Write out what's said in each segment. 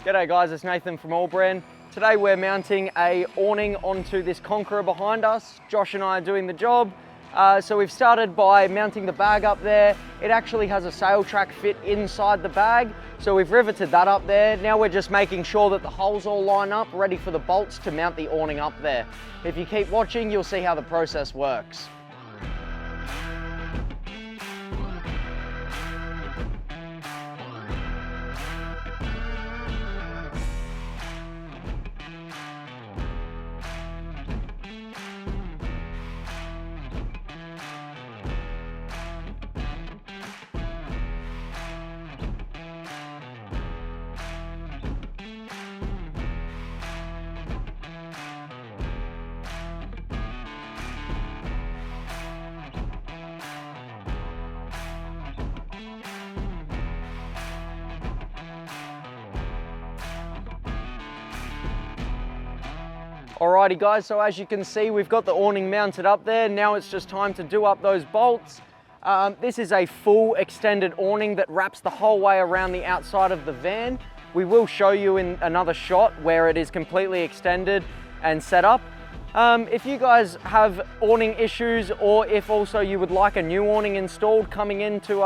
G'day guys, it's Nathan from AllBrand. Today we're mounting a awning onto this Conqueror behind us. Josh and I are doing the job. So we've started by mounting the bag up there. It actually has a sail track fit inside the bag. So we've riveted that up there. Now we're just making sure that the holes all line up, ready for the bolts to mount the awning up there. If you keep watching, you'll see how the process works. Alrighty guys, so as you can see, we've got the awning mounted up there. Now it's just time to do up those bolts. This is a full extended awning that wraps the whole way around the outside of the van. We will show you in another shot where it is completely extended and set up. If you guys have awning issues, or if also you would like a new awning installed coming into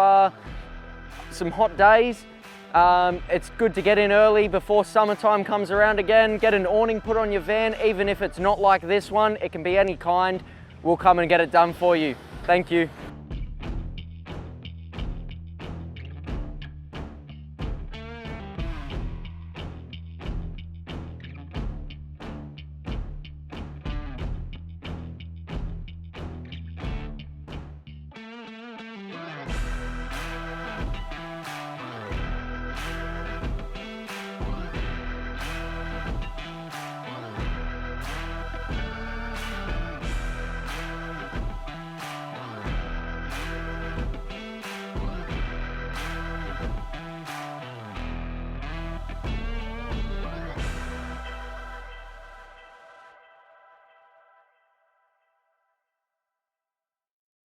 some hot days, it's good to get in early before summertime comes around again. Get an awning put on your van, even if it's not like this one. It can be any kind. We'll come and get it done for you. Thank you.